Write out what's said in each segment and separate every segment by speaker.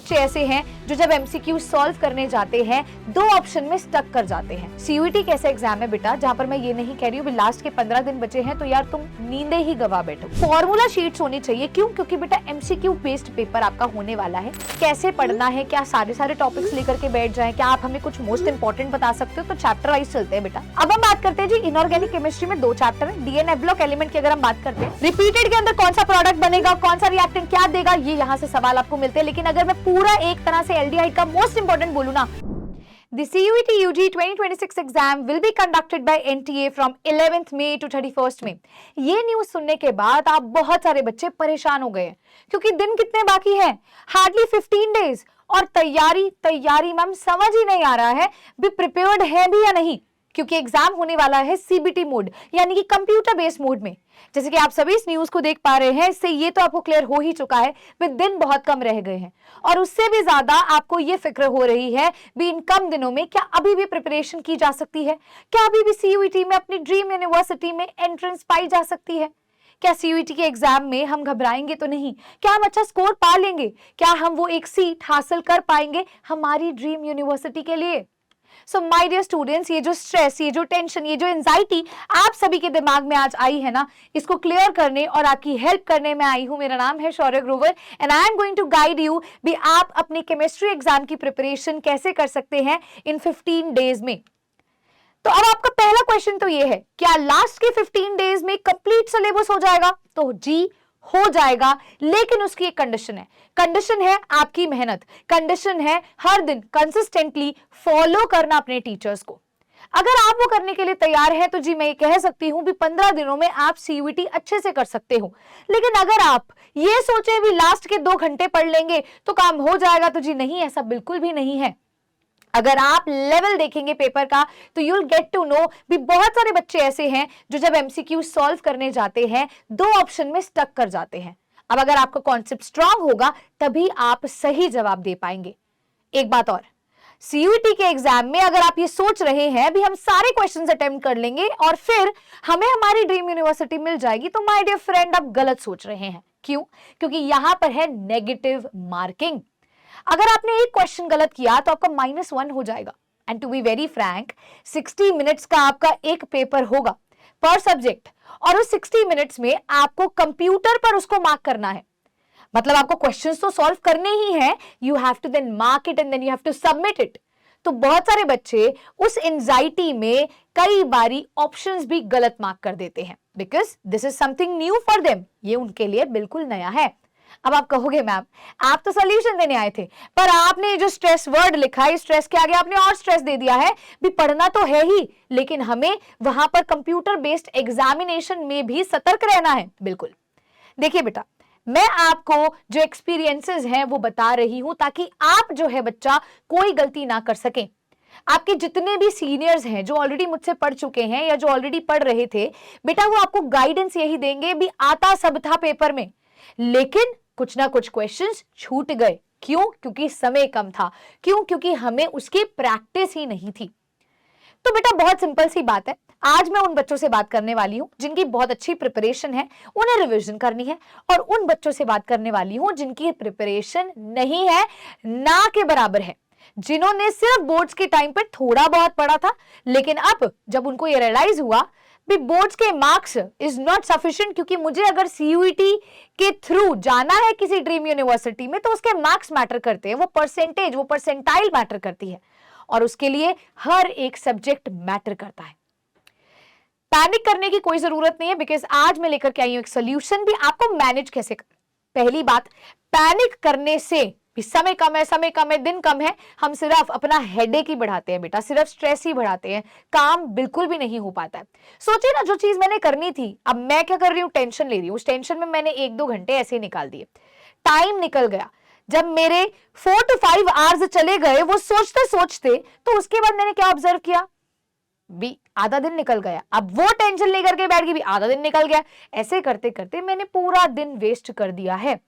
Speaker 1: बच्चे ऐसे हैं जो जब एमसीक्यू सॉल्व करने जाते हैं 2 ऑप्शन में स्टक कर जाते हैं। सीयूईटी कैसा एग्जाम है बेटा, जहां पर मैं ये नहीं कह रही हूँ लास्ट के 15 दिन बचे हैं तो यार तुम नींदे ही गवा बैठो। फॉर्मूला शीट्स होनी चाहिए, क्यों? क्योंकि बेटा एमसीक्यू बेस्ड पेपर आपका होने वाला है। कैसे पढ़ना है, क्या सारे टॉपिक्स लेकर के बैठ जाए, क्या आप हमें कुछ मोस्ट इंपॉर्टेंट बता सकते हो? तो चैप्टर वाइज चलते हैं बेटा। अब हम बात करते हैं जी इनऑर्गेनिक केमिस्ट्री में 2 चैप्टर है। डीएनए ब्लॉक एलिमेंट की अगर हम बात करते हैं, रिपीटेड के अंदर कौन सा प्रोडक्ट बनेगा, कौन सा रिएक्टेंट क्या देगा, ये यहाँ से सवाल आपको मिलते हैं। लेकिन अगर मैं पूरा एक तरह से एल्डिहाइड का मोस्ट इंपोर्टेंट बोलूं ना, The CUET UG 2026 exam will be conducted by NTA from 11th May to 31st May। ये न्यूज सुनने के बाद आप बहुत सारे बच्चे परेशान हो गए हैं, क्योंकि दिन कितने बाकी हैं? Hardly 15 days. और तैयारी मैम समझ ही नहीं आ रहा है भी प्रिपेयर्ड है भी या नहीं, क्योंकि एग्जाम होने वाला है सीबीटी मोड यानी कि कंप्यूटर बेस्ड मोड में। जैसे कि आप सभी इस न्यूज को देख पा रहे हैं, इससे ये तो आपको क्लियर हो ही चुका है भी दिन बहुत कम रह गए हैं, और उससे भी ज्यादा आपको ये फिक्र हो रही है भी इन कम दिनों में क्या अभी भी प्रिपरेशन की जा सकती है, क्या अभी भी सीयूईटी में अपनी ड्रीम यूनिवर्सिटी में एंट्रेंस पाई जा सकती है, क्या सीयूईटी के एग्जाम में हम घबराएंगे तो नहीं, क्या हम अच्छा स्कोर पा लेंगे, क्या हम वो एक सीट हासिल कर पाएंगे हमारी ड्रीम यूनिवर्सिटी के लिए। सो माय डियर स्टूडेंट्स, ये जो स्ट्रेस, ये जो टेंशन, ये जो एंजाइटी आप सभी के दिमाग में आज आई है ना, इसको क्लियर करने और आपकी हेल्प करने में आई हूं। मेरा नाम है Shaurya Grover and I am going to guide you भी आप अपने केमिस्ट्री एग्जाम की प्रिपरेशन कैसे कर सकते हैं इन 15 डेज में। तो अब आपका पहला क्वेश्चन तो ये है, क्या लास्ट के 15 डेज में कंप्लीट सिलेबस हो जाएगा? तो जी हो जाएगा, लेकिन उसकी एक कंडीशन है आपकी मेहनत, कंडीशन है हर दिन कंसिस्टेंटली फॉलो करना अपने टीचर्स को। अगर आप वो करने के लिए तैयार हैं तो जी मैं ये कह सकती हूं भी 15 दिनों में आप सीयूईटी अच्छे से कर सकते हो। लेकिन अगर आप ये सोचे भी लास्ट के 2 घंटे पढ़ लेंगे तो काम हो जाएगा, तो जी नहीं, ऐसा बिल्कुल भी नहीं है। अगर आप लेवल देखेंगे पेपर का तो यूल गेट टू नो भी बहुत सारे बच्चे ऐसे हैं जो जब एमसीक्यू सॉल्व करने जाते हैं 2 ऑप्शन में स्टक कर जाते हैं। अब अगर आपका कॉन्सेप्ट स्ट्रांग होगा तभी आप सही जवाब दे पाएंगे। एक बात और, सीयूईटी के एग्जाम में अगर आप ये सोच रहे हैं भी हम सारे क्वेश्चंस अटेम्प्ट कर लेंगे और फिर हमें हमारी ड्रीम यूनिवर्सिटी मिल जाएगी, तो माय डियर फ्रेंड आप गलत सोच रहे हैं। क्यों? क्योंकि यहां पर है नेगेटिव मार्किंग। अगर आपने एक क्वेश्चन गलत किया तो आपका -1 हो जाएगा। And to be very frank, 60 minutes का आपका एक पेपर होगा पर सब्जेक्ट, और उस 60 मिनट्स में आपको कंप्यूटर पर उसको मार्क करना है। मतलब आपको क्वेश्चंस तो सॉल्व करने ही हैं, you have to then mark it and then you have to submit it. तो बहुत सारे बच्चे उस एंजाइटी में कई बारी ऑप्शंस भी गलत मार्क कर देते हैं, because this is something new for them, ये उनके लिए बिल्कुल नया है। अब आप कहोगे मैम आप तो सॉल्यूशन देने आए थे, पर आपने ये जो स्ट्रेस वर्ड लिखा है, स्ट्रेस के आगे आपने और स्ट्रेस दे दिया है भी पढ़ना तो है ही, लेकिन हमें वहां पर कंप्यूटर बेस्ड एग्जामिनेशन में भी सतर्क रहना है। बिल्कुल, देखिए बेटा, मैं आपको जो एक्सपीरियंसेस हैं वो बता रही हूं ताकि आप जो है बच्चा कोई गलती ना कर सके। आपके जितने भी सीनियर्स हैं जो ऑलरेडी मुझसे पढ़ चुके हैं या जो ऑलरेडी पढ़ रहे थे बेटा, वो आपको गाइडेंस यही देंगे भी आता सब था पेपर में, लेकिन कुछ ना कुछ क्वेश्चंस छूट गए। क्यों? क्योंकि समय कम था। क्यों? क्योंकि हमें उसकी प्रैक्टिस ही नहीं थी। तो बेटा बहुत सिंपल सी बात है, आज मैं उन बच्चों से बात करने वाली हूं जिनकी बहुत अच्छी प्रिपरेशन है, उन्हें रिवीजन करनी है, और उन बच्चों से बात करने वाली हूं जिनकी प्रिपरेशन नहीं है, ना के बराबर है, जिन्होंने सिर्फ बोर्ड्स के टाइम पर थोड़ा बहुत पढ़ा था, लेकिन अब जब उनको ये रियलाइज हुआ भी बोर्ड्स के मार्क्स इज नॉट सफिशिएंट, क्योंकि मुझे अगर सीयूईटी के थ्रू जाना है किसी ड्रीम यूनिवर्सिटी में तो उसके मार्क्स मैटर करते हैं, वो परसेंटेज, वो परसेंटाइल मैटर करती है, और उसके लिए हर एक सब्जेक्ट मैटर करता है। पैनिक करने की कोई जरूरत नहीं है, बिकॉज आज मैं लेकर के आई हूं एक सोल्यूशन भी आपको मैनेज कैसे कर। पहली बात, पैनिक करने से समय कम है, दिन कम है, हम सिर्फ अपना हेडेक ही बढ़ाते हैं बेटा, सिर्फ स्ट्रेस ही बढ़ाते हैं, काम बिल्कुल भी नहीं हो पाता है। सोचिए ना, जो चीज मैंने करनी थी, अब मैं क्या कर रही हूँ, टेंशन ले रही हूँ, उस टेंशन में मैंने 1-2 घंटे ऐसे निकाल दिए, टाइम निकल गया। जब मेरे 4 to 5 आवर्स चले गए वो सोचते सोचते, तो उसके बाद मैंने क्या ऑब्जर्व किया भी आधा दिन निकल गया। अब वो टेंशन लेकर के बैठ गई भी आधा दिन निकल गया। ऐसे करते करते मैंने पूरा दिन वेस्ट कर दिया है।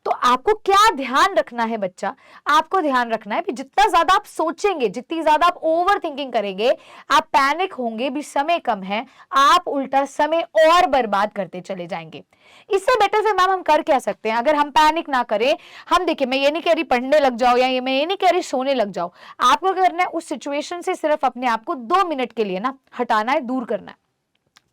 Speaker 1: तो आपको क्या ध्यान रखना है बच्चा, आपको ध्यान रखना है कि जितना ज्यादा आप सोचेंगे, जितनी ज्यादा आप ओवर थिंकिंग करेंगे, आप पैनिक होंगे भी, समय कम है, आप उल्टा समय और बर्बाद करते चले जाएंगे। इससे बेटर फिर मैम हम कर क्या सकते हैं? अगर हम पैनिक ना करें, हम देखिए, मैं ये नहीं कह रही पढ़ने लग जाओ या मैं ये नहीं कह रही सोने लग जाओ, आपको क्या करना है, उस सिचुएशन से सिर्फ अपने आप को 2 मिनट के लिए ना हटाना है, दूर करना है।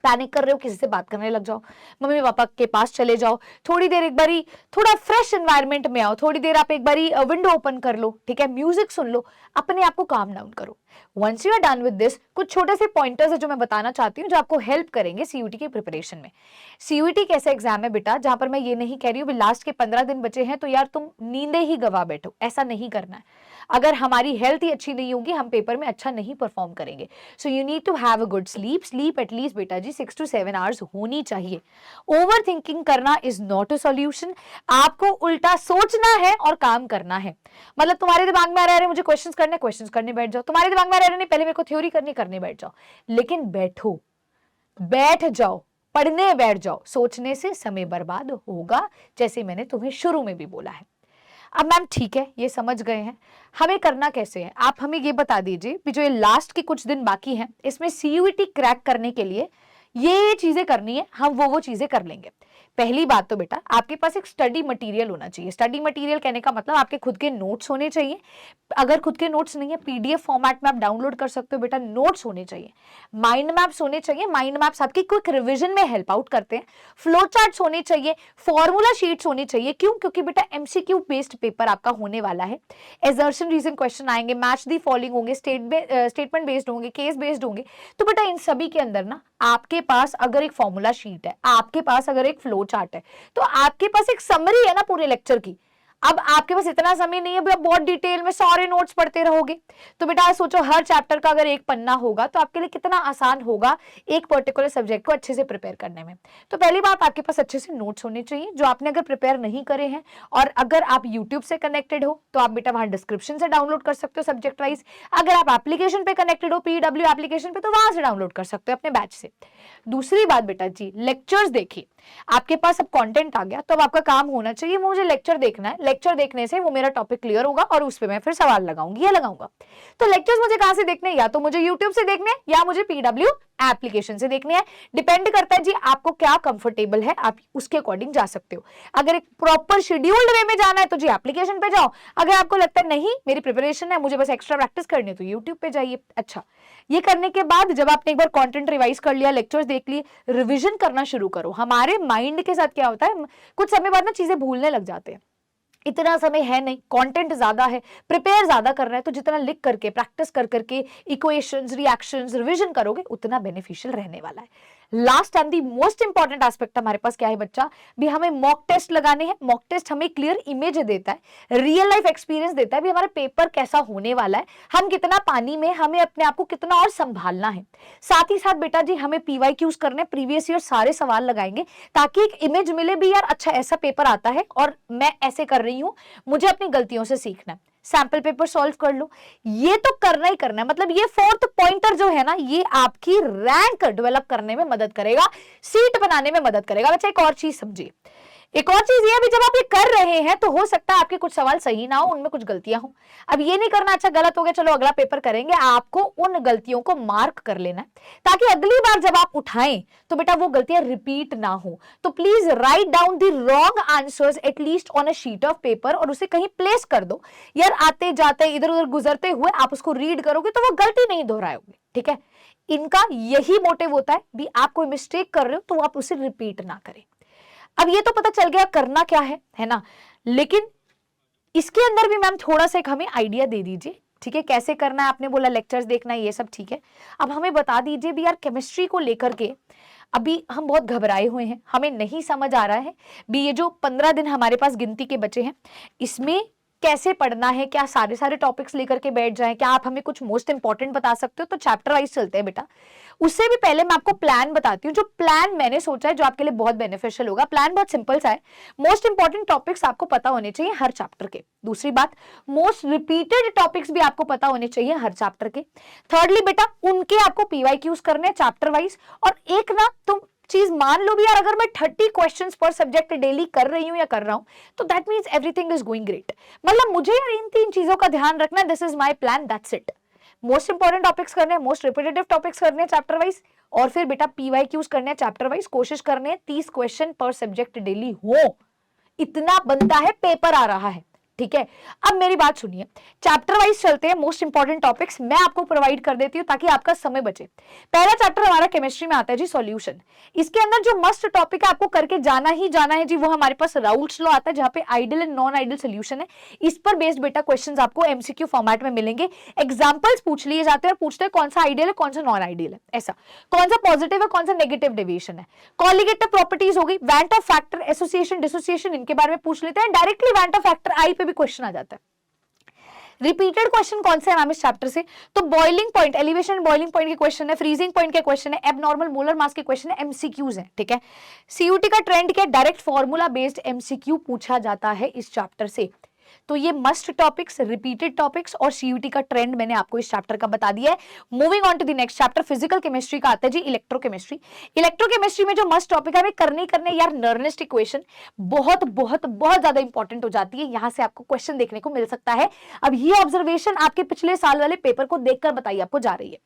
Speaker 1: पैनिक कर रहे हो, किसी से बात करने लग जाओ, मम्मी पापा के पास चले जाओ, थोड़ी देर एक बारी थोड़ा फ्रेश एनवायरनमेंट में आओ, थोड़ी देर आप एक बारी विंडो ओपन कर लो, ठीक है, म्यूजिक सुन लो, अपने आप को काम डाउन करो। Once you are done with this, कुछ छोटे से पॉइंटर्स है जो मैं बताना चाहती हूँ जो आपको हेल्प करेंगे सीयूटी की प्रिपरेशन में। सीयूटी कैसा एग्जाम है बेटा जहां पर मैं ये नहीं कह रही हूँ लास्ट के 15 दिन बचे हैं तो यार तुम नींदे ही गवा बैठो, ऐसा नहीं करना है। अगर हमारी हेल्थ ही अच्छी नहीं होगी, हम पेपर में अच्छा नहीं परफॉर्म करेंगे। So you need to have a good sleep. Sleep at least बेटा जी 6 to 7 आवर्स होनी चाहिए। ओवर थिंकिंग करना इज नॉट अ सॉल्यूशन। आपको उल्टा सोचना है और काम करना है। मतलब तुम्हारे दिमाग में आ रहा है मुझे क्वेश्चंस करने बैठ जाओ, तुम्हारे दिमाग में आ रहा है पहले मेरे को थ्योरी करने बैठ जाओ, लेकिन बैठ जाओ, पढ़ने बैठ जाओ। सोचने से समय बर्बाद होगा, जैसे मैंने तुम्हें शुरू में भी बोला है। अब मैम ठीक है, ये समझ गए हैं, हमें करना कैसे है? आप हमें ये बता दीजिए कि जो ये लास्ट के कुछ दिन बाकी हैं, इसमें सीयूईटी क्रैक करने के लिए ये चीजें करनी है, हम वो चीजें कर लेंगे। पहली बात तो बेटा आपके पास एक स्टडी मटेरियल होना चाहिए। स्टडी मटेरियल कहने का मतलब आपके खुद के नोट्स होने चाहिए। अगर खुद के नोट्स नहीं है, पीडीएफ फॉर्मेट में आप डाउनलोड कर सकते हो बेटा। नोट्स होने चाहिए, माइंड मैप्स होने चाहिए। माइंड मैप्स आपकी क्विक रिवीजन में हेल्प आउट करते हैं। फ्लो चार्ट्स होने चाहिए, फॉर्मूला शीट्स होनी चाहिए। क्यों? क्योंकि बेटा एमसीक्यू बेस्ड पेपर आपका होने वाला है। एजर्शन रीजन क्वेश्चन आएंगे, मैच दी फॉलोइंग होंगे, स्टेटमेंट बेस्ड होंगे, केस बेस्ड होंगे। तो बेटा इन सभी के अंदर ना आपके पास अगर एक फॉर्मूला शीट है, आपके पास अगर एक फ्लो चार्ट है, तो आपके पास एक समरी है ना पूरे लेक्चर की। अब आपके पास इतना समय नहीं है आप बहुत डिटेल में सारे नोट्स पढ़ते रहोगे। तो बेटा सोचो हर चैप्टर का अगर एक पन्ना होगा तो आपके लिए कितना आसान होगा एक पर्टिकुलर सब्जेक्ट को अच्छे से प्रिपेयर करने में। तो पहली बात आपके पास अच्छे से नोट्स होने चाहिए जो आपने अगर प्रिपेयर नहीं करे हैं। और अगर आप यूट्यूब से कनेक्टेड हो तो आप बेटा वहां डिस्क्रिप्शन से डाउनलोड कर सकते हो सब्जेक्ट वाइज। अगर आप एप्लीकेशन पे कनेक्टेड हो, पीडब्ल्यू एप्लीकेशन पे, तो वहां से डाउनलोड कर सकते हो अपने बैच से। दूसरी बात बेटा जी, लेक्चर्स देखिए, आपके पास अब कंटेंट आ गया तो अब आपका काम होना चाहिए मुझे लेक्चर देखना है। लेक्चर देखने से वो मेरा टॉपिक क्लियर होगा और उस पे मैं फिर सवाल लगाऊंगी या लगाऊंगा। तो लेक्चर्स मुझे कहां से देखने हैं? या तो मुझे यूट्यूब से देखने हैं या मुझे पीडब्ल्यू एप्लीकेशन से देखने हैं। डिपेंड करता है जी आपको क्या कंफर्टेबल है, आप उसके अकॉर्डिंग जा सकते हो। अगर एक प्रॉपर शेड्यूल्ड वे में जाना है तो जी एप्लीकेशन पे जाओ। अगर आपको लगता है नहीं मेरी प्रिपरेशन है, मुझे बस एक्स्ट्रा प्रैक्टिस करनी है, तो यूट्यूब पे जाइए। अच्छा, ये करने के बाद जब आपने एक बार कंटेंट रिवाइज कर लिया, लेक्चर्स देख लिए, रिवीजन करना शुरू करो। हमारे माइंड के साथ क्या होता है, कुछ समय बाद ना चीजें भूलने लग जाते हैं। इतना समय है नहीं, कंटेंट ज्यादा है, प्रिपेयर ज्यादा करना है, तो जितना लिख करके प्रैक्टिस कर करके इक्वेशंस, रिएक्शंस, रिवीजन करोगे उतना बेनिफिशियल रहने वाला है। Last and the most important aspect हमारे पास क्या है बच्चा, भी हमें मॉक टेस्ट लगाने हैं। मॉक टेस्ट हमें क्लियर इमेज देता है, रियल लाइफ एक्सपीरियंस देता है भी हमारा पेपर कैसा होने वाला है, हम कितना पानी में, हमें अपने आप को कितना और संभालना है। साथ ही साथ बेटा जी हमें पीवाईक्यूज करने, प्रीवियस ईयर सारे सवाल लगाएंगे ताकि एक इमेज मिले भी यार अच्छा ऐसा पेपर आता है और मैं ऐसे कर रही हूं, मुझे अपनी गलतियों से सीखना है। सैंपल पेपर सॉल्व कर लो, ये तो करना ही करना है। मतलब ये फोर्थ पॉइंटर जो है ना, ये आपकी रैंक डेवलप करने में मदद करेगा, सीट बनाने में मदद करेगा। बच्चा एक और चीज समझिए, एक और चीज ये भी, जब आप ये कर रहे हैं तो हो सकता है आपके कुछ सवाल सही ना हो, उनमें कुछ गलतियां हो। अब ये नहीं करना अच्छा गलत हो गया चलो अगला पेपर करेंगे, आपको उन गलतियों को मार्क कर लेना है ताकि अगली बार जब आप उठाएं तो बेटा वो गलतियां रिपीट ना हो। तो please write down the wrong answers at least on a sheet of paper और उसे कहीं प्लेस कर दो। यार आते जाते इधर उधर गुजरते हुए आप उसको रीड करोगे तो वो गलती नहीं दोहराओगे। ठीक है, इनका यही मोटिव होता है भी आप कोई मिस्टेक कर रहे हो तो आप उसे रिपीट ना करें। अब ये तो पता चल गया करना क्या है ना, लेकिन इसके अंदर भी मैम थोड़ा सा एक हमें आइडिया दे दीजिए। ठीक है, कैसे करना है? आपने बोला लेक्चर्स देखना है, ये सब ठीक है। अब हमें बता दीजिए भी यार केमिस्ट्री को लेकर के अभी हम बहुत घबराए हुए हैं, हमें नहीं समझ आ रहा है भी ये जो 15 दिन हमारे पास गिनती के बचे हैं इसमें कैसे पढ़ना है, क्या सारे टॉपिक्स लेकर के बैठ जाएं? क्या आप हमें कुछ मोस्ट इंपॉर्टेंट बता सकते हो? तो चैप्टर वाइज चलते हैं बेटा। उससे भी पहले मैं आपको प्लान बताती हूँ, जो प्लान मैंने सोचा है जो आपके लिए बहुत बेनिफिशियल होगा। प्लान बहुत सिंपल सा है, मोस्ट इंपॉर्टेंट टॉपिक्स आपको पता होने चाहिए हर चैप्टर के। दूसरी बात, मोस्ट रिपीटेड टॉपिक्स भी आपको पता होने चाहिए हर चैप्टर के। थर्डली बेटा उनके आपको पीवाईक्यूज करने चैप्टर वाइज। और एक ना तुम चीज मान लो भी यार, अगर मैं 30 क्वेश्चंस पर सब्जेक्ट डेली कर रही हूं या कर रहा हूं, तो that means everything is going great. मतलब मुझे यार इन 3 चीजों का ध्यान रखना है, this is my plan, that's it. Most important topics करने हैं, मोस्ट रिपीटेटिव टॉपिक्स करने हैं चैप्टर वाइज, और फिर बेटा PYQs करने हैं चैप्टर वाइज। कोशिश करने हैं 30 क्वेश्चन पर सब्जेक्ट डेली हो, इतना बनता है, पेपर आ रहा है, ठीक है। अब मेरी बात सुनिए, चैप्टर वाइज चलते हैं। मोस्ट इंपॉर्टेंट टॉपिक्स मैं आपको प्रोवाइड कर देती हूं ताकि आपका समय बचे। पहला चैप्टर हमारा केमिस्ट्री में आता है जी, सॉल्यूशन। इसके अंदर जो मस्ट टॉपिक है, आपको करके जाना ही जाना है जी, वो हमारे पास राउल्ट्स लॉ आता है, जहां पे ideal and non ideal solution है। इस पर बेस्ड बेटा क्वेश्चंस आपको MCQ फॉर्मेट में मिलेंगे। एग्जांपल्स पूछ लिए जाते हैं और पूछते हैं कौन सा आइडियल है, कौन सा नॉन आइडियल है, ऐसा कौन सा पॉजिटिव है, कौन सा नेगेटिव डेविएशन है। कॉलिगेटिव प्रॉपर्टीज हो गई, van Hoff factor, association, dissociation, इनके बारे में पूछ लेते हैं। Directly van Hoff factor i पे भी क्वेश्चन आ जाता है। रिपीटेड क्वेश्चन कौन से है मैम इस चैप्टर से, तो boiling point, elevation and boiling point के क्वेश्चन है, फ्रीजिंग पॉइंट के क्वेश्चन है, एबनॉर्मल मोलर मास के क्वेश्चन है, MCQs है, ठीक है। CUT का ट्रेंड क्या, डायरेक्ट फॉर्मूला बेस्ड MCQ पूछा जाता है इस चैप्टर से। तो ये मस्ट टॉपिक्स, रिपीटेड टॉपिक्स और CUT का ट्रेंड मैंने आपको इस चैप्टर का बता दिया है। Moving on to the next chapter, physical chemistry का आता है जी, इलेक्ट्रोकेमिस्ट्री। इलेक्ट्रोकेमिस्ट्री में जो मस्ट टॉपिक है, हमें करने यार नर्नेस्ट इक्वेशन बहुत बहुत बहुत ज्यादा इंपॉर्टेंट हो जाती है। यहां से आपको क्वेश्चन देखने को मिल सकता है। अब ये ऑब्जर्वेशन आपके पिछले साल वाले पेपर को देखकर बताइए आपको जा रही है।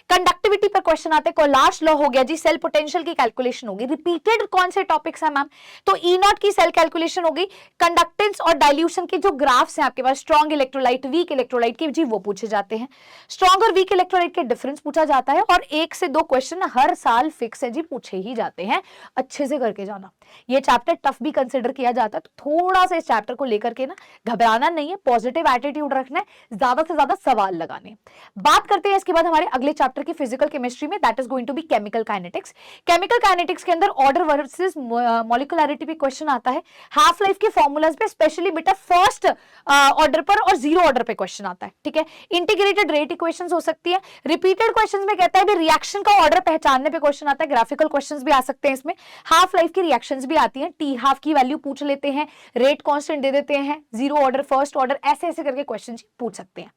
Speaker 1: कंडक्टिविटी पर क्वेश्चन आते हैं, कोलाश लॉ हो गया जी, सेल पोटेंशियल की कैलकुलेशन होगी। रिपीटेड कौन से टॉपिक्स है मैम, तो E0 की सेल कैलकुलेशन हो गई। कंडक्टेंस और डाइल्यूशन के जो ग्राफ्स हैं आपके पास, स्ट्रॉन्ग इलेक्ट्रोलाइट, वीक इलेक्ट्रोलाइट के जी, वो पूछे जाते हैं। स्ट्रॉन्ग और वीक इलेक्ट्रोलाइट के डिफरेंस पूछा जाता है। और 1 से 2 क्वेश्चन हर साल फिक्स है जी, पूछे ही जाते हैं। अच्छे से करके जाना। ये चैप्टर टफ भी कंसिडर किया जाता है, तो थोड़ा सा इस चैप्टर को लेकर के ना घबराना नहीं है, पॉजिटिव एटीट्यूड रखना है, ज्यादा से ज्यादा सवाल लगाने। बात करते हैं इसके बाद हमारे अगले चैप्टर की, फिजिकल केमिस्ट्री में, that is going to be chemical kinetics. Chemical kinetics के अंदर ऑर्डर वर्सेस मॉलिक्यूलरिटी पे क्वेश्चन आता है। हाफ लाइफ के फॉर्मूलाज पे, स्पेशली बेटा फर्स्ट ऑर्डर पर और जीरो ऑर्डर पे क्वेश्चन आता है, ठीक है। इंटीग्रेटेड रेट इक्वेशंस हो सकती है। रिपीटेड क्वेश्चंस में कहता है रिएक्शन का ऑर्डर पहचानने पे क्वेश्चन आता है। ग्राफिकल क्वेश्चंस भी आ सकते हैं इसमें। हाफ लाइफ की रिएक्शंस भी आती हैं, टी हाफ की वैल्यू पूछ लेते हैं, रेट कांस्टेंट दे देते हैं, जीरो ऑर्डर, फर्स्ट ऑर्डर, ऐसे ऐसे करके क्वेश्चन पूछ सकते हैं।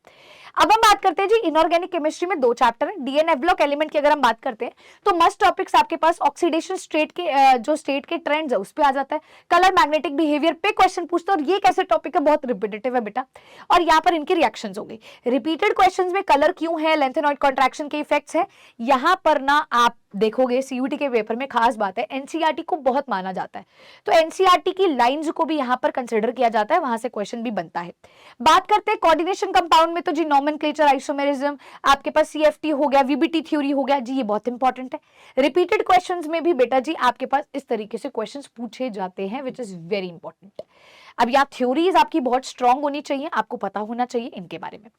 Speaker 1: अब हम बात करते हैं जी इनऑर्गेनिक केमिस्ट्री में 2 चैप्टर है। डीएन एवलॉक एलिमेंट की अगर हम बात करते हैं तो मस्ट टॉपिक्स आपके पास ऑक्सीडेशन स्टेट के जो स्टेट के ट्रेंड्स है उस पे आ जाता है। कलर मैग्नेटिक बिहेवियर पे क्वेश्चन पूछते हैं, और ये कैसे टॉपिक है, बहुत रिपीटेटिव है बेटा। और यहाँ पर इनकी रिएक्शंस हो गई। रिपीटेड क्वेश्चंस में कलर क्यों है, लेंथेनॉइड कॉन्ट्रैक्शन के इफेक्ट्स है। यहाँ पर ना आप देखोगे CUT के पेपर में खास बात है, NCERT को बहुत माना जाता है, तो NCERT की लाइंस को भी यहाँ पर कंसिडर किया जाता है, वहां से क्वेश्चन भी बनता है। बात करते हैं कोऑर्डिनेशन कंपाउंड में, तो जी नॉमेनक्लेचर, आइसोमेरिज्म, आपके पास CFT हो गया, VBT थ्योरी हो गया जी, ये बहुत इंपॉर्टेंट है। रिपीटेड क्वेश्चंस में भी बेटा जी आपके पास इस तरीके से क्वेश्चंस पूछे जाते हैं, विच इज वेरी इंपॉर्टेंट। अब यहाँ थ्योरीज आपकी बहुत स्ट्रांग होनी चाहिए, आपको पता होना चाहिए इनके बारे में।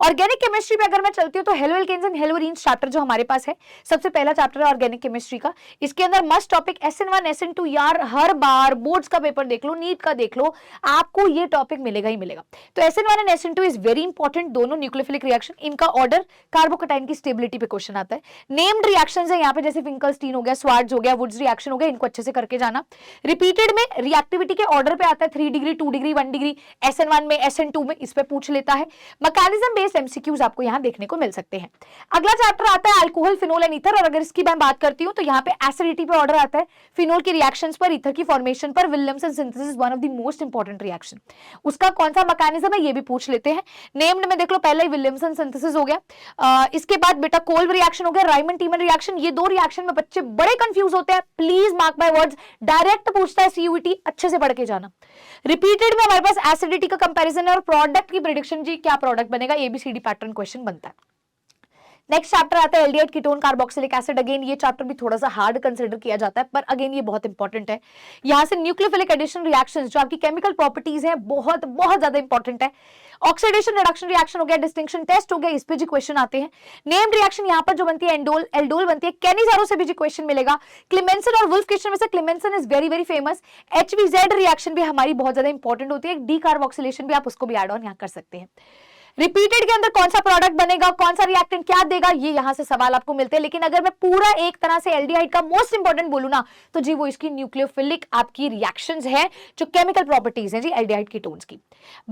Speaker 1: ऑर्गेनिक केमिस्ट्री में अगर मैं चलती हूँ तो haloalkanes and haloarenes chapter जो हमारे पास है, सबसे पहला चैप्टर है ऑर्गेनिक केमिस्ट्री का। इसके अंदर मस्ट टॉपिक SN1 SN2, यार हर बार बोर्ड्स का पेपर देख लो, नीट का देख लो, आपको ये टॉपिक मिलेगा ही मिलेगा। तो SN1 and SN2 is very important, दोनों न्यूक्लियोफिलिक रिएक्शन, इनका ऑर्डर, कार्बोकटाइन की स्टेबिलिटी पे क्वेश्चन आता है। नेम्ड रिएक्शंस है यहाँ पे, जैसे फिंकलस्टीन हो गया, स्वार्ट्ज हो गया, वुड्स रिएक्शन हो गया, इनको अच्छे से करके जाना। रिपीटेड में रिएक्टिविटी के ऑर्डर पे आता है, 3 डिग्री, 2 डिग्री, 1 डिग्री, SN1 में, SN2 में, इस पे पूछ लेता है। मैकेनिज्म बेस्ड MCQs आपको यहाँ देखने को मिल सकते हैं। अगला चैप्टर आता है अल्कोहल, फिनोल एंड ईथर, और अगर इसकी मैं बात करती हूँ तो यहाँ पे एसिडिटी पे ऑर्डर आता है, फिनोल की रिएक्शंस पर, ईथर की फॉर्मेशन पर। Williamson synthesis one of the most important reaction, उसका कौन सा मैकेनिज्म है ये भी पूछ लेते हैं। नेम्ड में देख लो, पहले ही विलियमसन सिंथेसिस हो गया, इसके बाद बेटा कोल्ब रिएक्शन हो गया, राइमंड टीमन रिएक्शन। ये 2 रिएक्शन में बच्चे बड़े कंफ्यूज होते हैं, please mark my words, direct पूछता है CUT, अच्छे से पढ़ के जाना। रिपीटेड में हमारे पास एसिडिटी का कंपैरिजन है और प्रोडक्ट की प्रेडिक्शन, जी क्या प्रोडक्ट बनेगा, ABCD पैटर्न क्वेश्चन बनता है। नेक्स्ट चैप्टर आता है aldehyde ketone carboxylic acid. Again ये चैप्टर भी थोड़ा सा हार्ड कंसिडर किया जाता है, पर अगेन ये बहुत इंपॉर्टेंट है। यहाँ से न्यूक्लियोफिलिक एडिशन रिएक्शंस, जो आपकी केमिकल प्रॉपर्टीज हैं, बहुत बहुत ज्यादा इंपॉर्टेंट है। ऑक्सीडेशन रिडक्शन रिएक्शन हो गया, डिस्टिंक्शन टेस्ट हो गया, इस पे जी क्वेश्चन आते हैं। नेम्ड रिएक्शन यहाँ पर जो बनती है एंडोल, एल्डोल बनती है, कैनिजारो से भी जी क्वेश्चन मिलेगा। क्लेमेंसन और वुल्फ क्रिस्टन में से Clemmensen is very very famous. HVZ reaction भी हमारी बहुत ज्यादा इंपॉर्टेंट होती है, डी कार्बोक्सिलेशन भी आप उसको भी एड ऑन यहाँ कर सकते हैं। रिपीटेड के अंदर कौन सा प्रोडक्ट बनेगा, कौन सा रिएक्टेंट क्या देगा, ये यहां से सवाल आपको मिलते हैं। लेकिन अगर मैं पूरा एक तरह से एल्डिहाइड का मोस्ट इंपॉर्टेंट बोलूं ना, तो जी वो इसकी न्यूक्लियोफिलिक आपकी रिएक्शंस है, जो केमिकल प्रॉपर्टीज हैं जी एल्डिहाइड कीटोन्स की।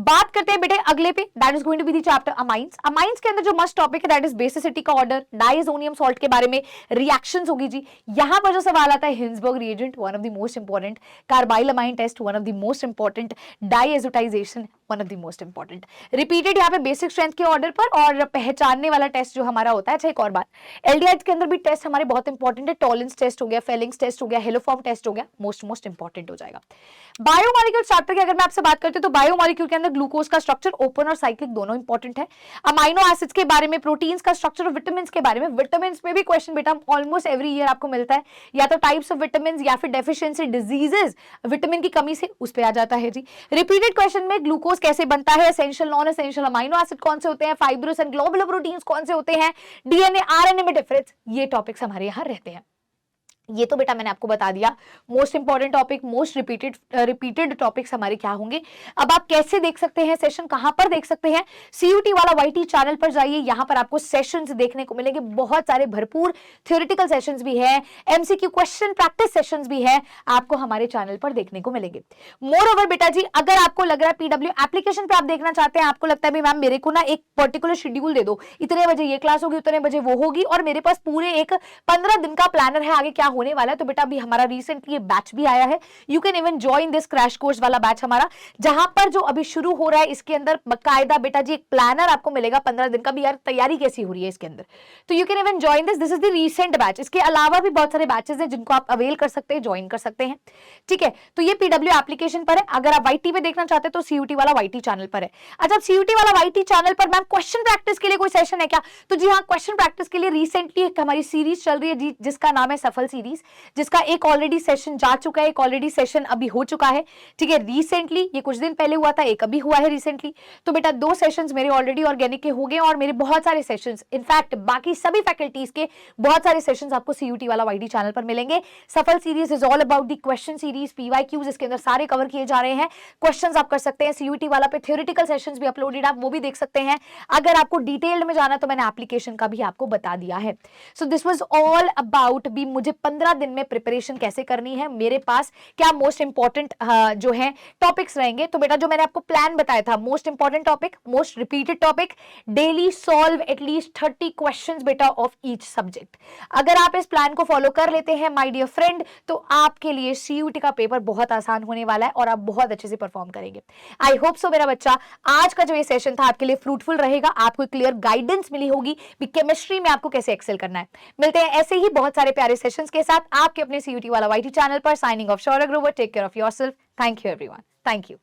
Speaker 1: बात करते हैं बेटे अगले पे, that is going to be the chapter amines. Amines के अंदर जो मस्ट टॉपिक है दैट इज बेसिसिटी का ऑर्डर, डाइसोनियम सॉल्ट के बारे में रिएक्शंस होगी जी। यहां पर जो सवाल आता है Hinsberg reagent, one of the most important, carbylamine test, one of the most important, diazotization, one of the most important. Repeated यहाँ पे बेसिक स्ट्रेंथ के ऑर्डर पर, और पहचानने वाला टेस्ट जो हमारा होता है। अच्छा एक और बात, एल्डिहाइड के अंदर भी टेस्ट हमारे बहुत इंपॉर्टेंट है, टॉलिंस टेस्ट हो गया, फेलिंग्स टेस्ट हो गया, हेलोफॉर्म टेस्ट हो गया, मोस्ट इंपॉर्टेंट हो जाएगा। बायोमॉलिक्यूल चैप्टर की अगर मैं आपसे बात करती हूँ तो बायोमॉलिक्यूल के अंदर ग्लूकोज का स्ट्रक्चर ओपन और साइक्लिक दोनों इंपॉर्टेंट है, अमाइनो एसिड्स के बारे में, प्रोटीन्स का स्ट्रक्चर और विटामिन्स के बारे में। विटामिन्स में भी क्वेश्चन बेटा ऑलमोस्ट एवरी ईयर आपको मिलता है, या तो टाइप्स ऑफ विटामिन्स या फिर डेफिशिएंसी डिजीजेस, विटामिन की कमी से उस पे आ जाता है जी। रिपीटेड क्वेश्चन में ग्लूकोज कैसे बनता है, essential non essential amino acid कौन से होते हैं, फाइब्रस एंड ग्लोबुलर प्रोटीन्स कौन से होते हैं, डीएनए आरएनए में डिफरेंस, ये टॉपिक्स हमारे यहाँ रहते हैं। ये तो बेटा मैंने आपको बता दिया most important topic, most repeated topics हमारे क्या होंगे। अब आप कैसे देख सकते हैं सेशन, कहां पर देख सकते हैं, सीयूटी वाला वाईटी चैनल पर जाइए, यहां पर आपको सेशंस देखने को मिलेंगे, बहुत सारे भरपूर थ्योरेटिकल सेशंस भी है, एमसीक्यू क्वेश्चन प्रैक्टिस सेशंस भी है, आपको हमारे चैनल पर देखने को मिलेंगे। मोर ओवर बेटा जी, अगर आपको लग रहा है पीडब्ल्यू एप्लीकेशन पे आप देखना चाहते हैं, आपको लगता है मैम मेरे को ना एक पर्टिकुलर शेड्यूल दे दो, इतने बजे ये क्लास होगी, उतने बजे वो होगी, और मेरे पास पूरे एक 15 दिन का प्लानर है आगे क्या होने वाला है, तो बेटा अभी हमारा रिसेंटली बैच भी आया है, you can even join this crash course वाला बैच हमारा, जहां पर जो अभी शुरू हो रहा है इसके अंदर बकायदा बेटा जी एक प्लानर आपको मिलेगा 15 दिन का भी, यार तैयारी कैसी हो रही है इसके अंदर, तो you can even join this is the recent batch. इसके अलावा भी बहुत सारे बैचेस हैं जिनको आप अवेल कर सकते हैं, ज्वाइन कर सकते हैं, ठीक है। तो ये पीडब्ल्यू एप्लीकेशन पर है, अगर आप वाईटी पे देखना चाहते हैं तो सीयूटी वाला वाईटी चैनल पर है। अच्छा सीयूटी वाला वाईटी चैनल पर मैम क्वेश्चन प्रैक्टिस के लिए कोई सेशन है क्या, तो जी हाँ, क्वेश्चन प्रैक्टिस के लिए रिसेंटली एक हमारी सीरीज चल रही है जी, जिसका नाम है सफल सीरीज, जिसका एक ऑलरेडी सेशन जा चुका है, एक ऑलरेडी सेशन अभी हो चुका है, ठीक है। रिसेंटली ये कुछ दिन पहले हुआ था, एक अभी हुआ है रिसेंटली, तो बेटा 2 सेशंस मेरे ऑलरेडी ऑर्गेनिक के हो गए, और मेरे बहुत सारे सेशंस, इनफैक्ट बाकी सभी फैकल्टीज के बहुत सारे सेशंस आपको सीयूटी वाला वाईटी चैनल पर मिलेंगे। सफल series is all about the question series, PYQs इसके अंदर सारे कवर किए जा रहे हैं, क्वेश्चंस आप कर सकते हैं। सीयूटी वाला पे थ्योरेटिकल सेशंस भी अपलोडेड, आप वो भी देख सकते हैं। अगर आपको डिटेल्ड में जाना तो मैंने एप्लीकेशन का भी आपको बता दिया है। So this was all about भी मुझे 15 दिन में प्रिपरेशन कैसे करनी है, मेरे पास क्या मोस्ट इंपॉर्टेंट जो है टॉपिक्स रहेंगे। तो बेटा जो मैंने आपको प्लान बताया था, most important topic, most repeated topic, daily solve at least 30 questions बेटा ऑफ ईच सब्जेक्ट। अगर आप इस प्लान को फॉलो कर लेते हैं माय डियर फ्रेंड, तो आपके लिए सीयूटी का पेपर बहुत आसान होने वाला है और आप बहुत अच्छे से परफॉर्म करेंगे। आई होप सो मेरा बच्चा, आज का जो ये सेशन था आपके लिए फ्रूटफुल रहेगा, आपको क्लियर गाइडेंस मिली होगी कि केमिस्ट्री में आपको कैसे एक्सेल करना है। मिलते हैं ऐसे ही बहुत सारे प्यारे सेशंस के साथ आपके अपने सीयूटी वाला वाईटी चैनल पर। Signing off, Shaurya Grover, take care of yourself, thank you everyone, thank you.